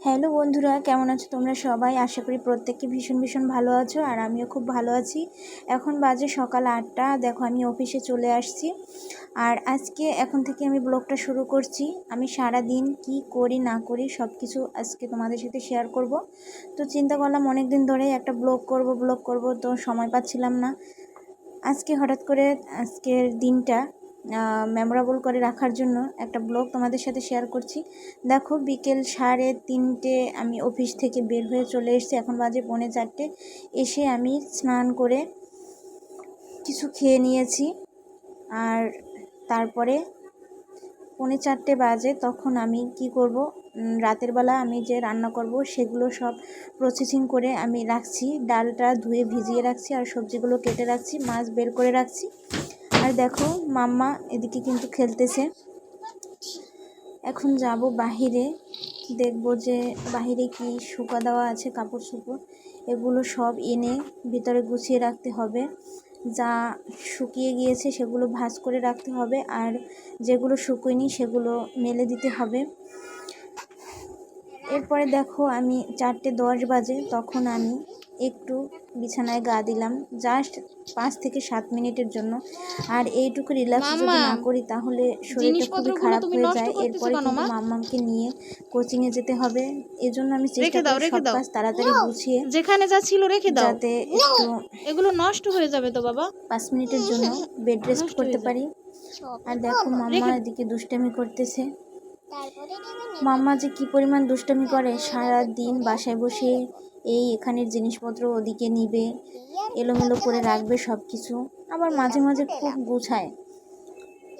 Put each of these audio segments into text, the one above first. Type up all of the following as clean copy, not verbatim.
Hello বন্ধুরা, কেমন আছো তোমরা সবাই? আশা করি প্রত্যেকে ভীষণ ভালো আছো, আর আমিও খুব ভালো আছি। এখন বাজে সকাল 8টা। দেখো আমি অফিসে চলে আসছি, আর আজকে এখন থেকে আমি ব্লগটা শুরু করছি। আমি সারা দিন কি করি না করি সব কিছু আজকে তোমাদের সাথে শেয়ার করব। তো চিন্তা করলাম অনেক দিন ধরে একটা ব্লগ করব, তো সময় পাচ্ছিলাম না। আজকে হঠাৎ করে আজকের দিনটা মেমোরেবল করে রাখার জন্য একটা ব্লগ তোমাদের সাথে শেয়ার করছি। দেখো বিকেল 3:30 আমি অফিস থেকে বের হয়ে চলে এসেছি। এখন বাজে 3:45। এসে আমি স্নান করে কিছু খেয়ে নিয়েছি, আর তারপরে 3:45 বাজে। তখন আমি কি করব, রাতের বেলা আমি যে রান্না করব সেগুলো সব প্রসেসিং করে আমি রাখছি। ডালটা ধুয়ে ভিজিয়ে রাখছি, আর সবজিগুলো কেটে রাখছি, মাছ বের করে রাখছি। আর দেখো মাম্মা এদিকে কিন্তু খেলতেছে। এখন যাব বাহিরে, দেখব যে বাহিরে কি শুকা দেওয়া আছে কাপড় চোপড়, এগুলো সব এনে ভিতরে গুছিয়ে রাখতে হবে। যা শুকিয়ে গিয়েছে সেগুলো ভাঁজ করে রাখতে হবে, আর যেগুলো শুকোয়নি সেগুলো মেলে দিতে হবে। এরপরে দেখো আমি 4:10 বাজে, তখন আমি একটু বিছানায় গা দিলাম, জাস্ট 5 থেকে 7 মিনিটের জন্য। আর এইটুকু রিল্যাক্স যদি না করি তাহলে শরীরটা খুবই খারাপ হয়ে যায়। এরপরে কিন্তু মাম্মামকে নিয়ে কোচিংয়ে যেতে হবে। এজন্য আমি চেষ্টা করি সব কাজ তাড়াতাড়ি গুছিয়ে যেখানে যা ছিল রেখে দাও, যাতে একটু এগুলো নষ্ট হয়ে যাবে তো বাবা। 5 মিনিটের জন্য বেড রেস্ট করতে পারি। আর দেখো মাম্মা এদিকে দুষ্টামি করতেছে। মাম্মা যে কি পরিমাণ দুষ্টামি করে, সারা দিন বাসায় বসে এই এখানের জিনিসপত্র ওদিকে নিবে, এলোমেলো করে রাখবে সব কিছু, আবার মাঝে মাঝে খুব গুছায়।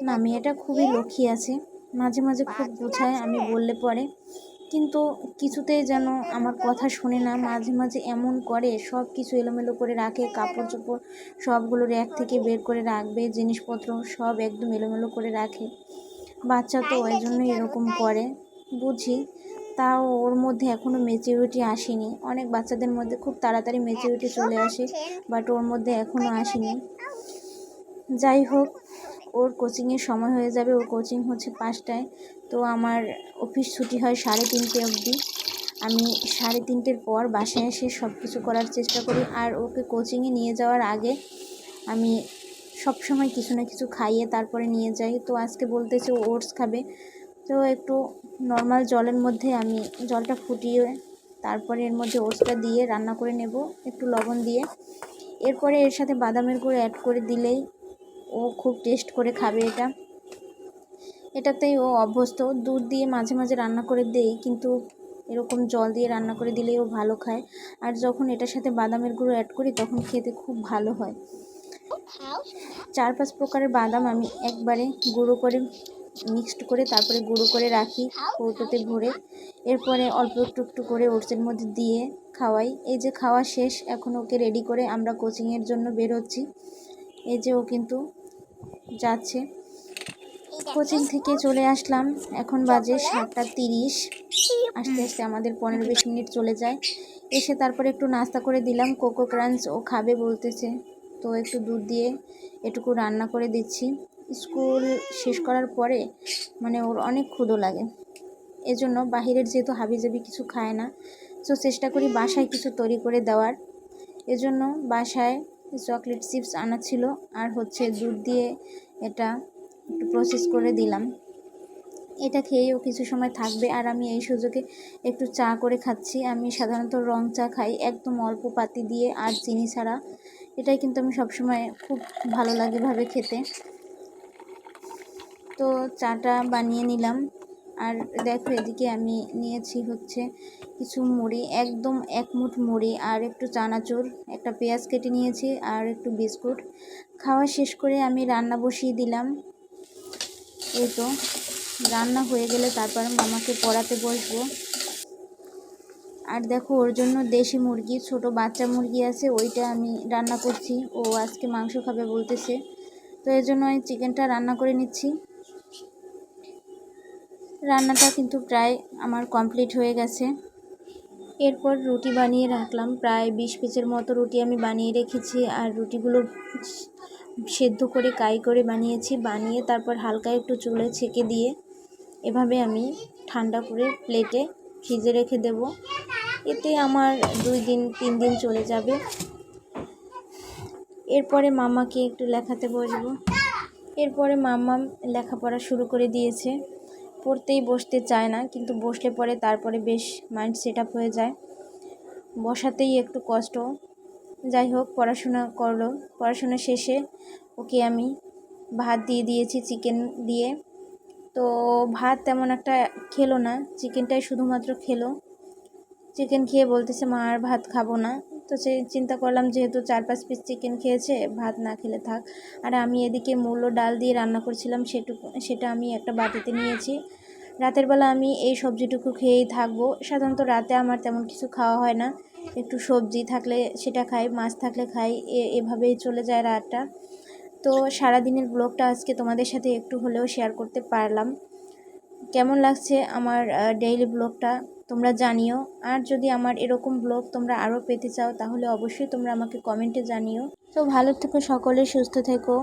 না, মেয়েটা খুবই লক্ষ্মী আছে, মাঝে মাঝে খুব গুছায় আমি বললে পরে, কিন্তু কিছুতেই যেন আমার কথা শোনে না। মাঝে মাঝে এমন করে সব কিছু এলোমেলো করে রাখে, কাপড় চোপড় সবগুলো র্যাক থেকে বের করে রাখবে, জিনিসপত্র সব একদম এলোমেলো করে রাখে। বাচ্চা তো ওই জন্যই এরকম করে, বুঝি। তাও ওর মধ্যে এখনও ম্যাচিউরিটি আসেনি। অনেক বাচ্চাদের মধ্যে খুব তাড়াতাড়ি ম্যাচিউরিটি চলে আসে, বাট ওর মধ্যে এখনও আসেনি। যাই হোক, ওর কোচিংয়ের সময় হয়ে যাবে। ওর কোচিং হচ্ছে 5টায়, তো আমার অফিস ছুটি হয় 3:30 অবধি। আমি 3:30-এর পর বাসায় এসে সব কিছু করার চেষ্টা করি। আর ওকে কোচিংয়ে নিয়ে যাওয়ার আগে আমি সব সময় কিছু না কিছু খাইয়ে তারপরে নিয়ে যাই। তো আজকে বলতেছে ও ওটস খাবে, তো একটু নর্মাল জলের মধ্যে আমি জলটা ফুটিয়ে তারপরে এর মধ্যে ওটসটা দিয়ে রান্না করে নেব একটু লবণ দিয়ে। এরপরে এর সাথে বাদামের গুঁড়ো অ্যাড করে দিলেই ও খুব টেস্ট করে খাবে। এটাতেই ও অভ্যস্ত। দুধ দিয়ে মাঝে মাঝে রান্না করে দেই, কিন্তু এরকম জল দিয়ে রান্না করে দিলেই ও ভালো খায়। আর যখন এটার সাথে বাদামের গুঁড়ো অ্যাড করি তখন খেতে খুব ভালো হয়। 4-5 প্রকারের বাদাম আমি একবারে গুঁড়ো করে মিক্সড করে তারপরে গুঁড়ো করে রাখি কৌটোতে ভরে। এরপরে অল্প একটু একটু করে ওটসের মধ্যে দিয়ে খাওয়াই। এই যে খাওয়া শেষ, এখন ওকে রেডি করে আমরা কোচিংয়ের জন্য বের হচ্ছি। এই যে ও কিন্তু যাচ্ছে। কোচিং থেকে চলে আসলাম, এখন বাজে 7:30। আস্তে আস্তে আমাদের 15-20 মিনিট চলে যায়। এসে তারপরে একটু নাস্তা করে দিলাম, কোকো ক্রাঞ্চ ও খাবে বলতেছে, তো একটু দুধ দিয়ে এটুকু রান্না করে দিচ্ছি। স্কুল শেষ করার পরে মানে ওর অনেক ক্ষুধা লাগে, এজন্য বাহিরের যেহেতু হাবিজাবি কিছু খায় না, তো চেষ্টা করি বাসায় কিছু তৈরি করে দেওয়ার। এজন্য বাসায় চকলেট চিপস আনা ছিল, আর হচ্ছে দুধ দিয়ে এটা একটু প্রসেস করে দিলাম। এটা খেয়েও কিছু সময় থাকবে, আর আমি এই সুযোগে একটু চা করে খাচ্ছি। আমি সাধারণত রং চা খাই, একদম অল্প পাতি দিয়ে আর চিনি ছাড়া। এটাই কিন্তু আমি সবসময় খুব ভালো লাগে ভাবে খেতে। তো চাটা বানিয়ে নিলাম। আর দেখো এদিকে আমি নিয়েছি হচ্ছে কিছু মুড়ি, একদম 1 মুঠ মুড়ি, আর একটু চানাচুর, একটা পেঁয়াজ কেটে নিয়েছি, আর একটু বিস্কুট। খাওয়া শেষ করে আমি রান্না বসিয়ে দিলাম। এই তো রান্না হয়ে গেলে তারপর মামাকে পড়াতে বসবো। আর দেখো ওর জন্য দেশি মুরগি, ছোট বাচ্চা মুরগি আছে, ওইটা আমি রান্না করছি। ও আজকে মাংস খাবে বলতেছে, তো এর জন্য আমি চিকেনটা রান্না করে নিচ্ছি। রান্নাটা কিন্তু প্রায় আমার কমপ্লিট হয়ে গেছে। এরপর রুটি বানিয়ে রাখলাম, প্রায় 20 পিসের মতো রুটি আমি বানিয়ে রেখেছি। আর রুটিগুলো সেদ্ধ করে কাই করে বানিয়েছি, বানিয়ে তারপর হালকা একটু চুলায় ছেঁকে দিয়ে এভাবে আমি ঠান্ডা করে প্লেটে ফ্রিজে রেখে দেব। এতে আমার 2-3 দিন চলে যাবে। এরপরে মাম্মাকে একটু লেখাতে বসবো। এরপরে মাম্মা লেখাপড়া শুরু করে দিয়েছে। পড়তেই বসতে চায় না, কিন্তু বসলে পরে তারপরে বেশ মাইন্ড সেট আপ হয়ে যায়। বসাতেই একটু কষ্ট। যাই হোক, পড়াশোনা করলো। পড়াশোনা শেষে ওকে আমি ভাত দিয়ে দিয়েছি চিকেন দিয়ে। তো ভাত তেমন একটা খেলো না, চিকেনটাই শুধুমাত্র খেলো। চিকেন খেয়ে বলতেছে মা আর ভাত খাবো না। তো সে চিন্তা করলাম যেহেতু 4-5 পিস চিকেন খেয়েছে, ভাত না খেলে থাক। আর আমি এদিকে মূলো ডাল দিয়ে রান্না করছিলাম, সেটা আমি একটা বাটিতে নিয়েছি। রাতের বেলা আমি এই সবজিটুকু খেয়েই থাকবো। সাধারণত রাতে আমার তেমন কিছু খাওয়া হয় না, একটু সবজি থাকলে সেটা খাই, মাছ থাকলে খাই, এভাবেই চলে যায় রাতটা। তো সারাদিনের ব্লগটা আজকে তোমাদের সাথে একটু হলেও শেয়ার করতে পারলাম। কেমন লাগছে আমার ডেইলি ব্লগটা তোমরা জানিও। আর যদি আমার এরকম ব্লগ তোমরা আরও পেতে চাও তাহলে অবশ্যই তোমরা আমাকে কমেন্টে জানিও। তো ভালো থেকো সকলে, সুস্থ থেকো।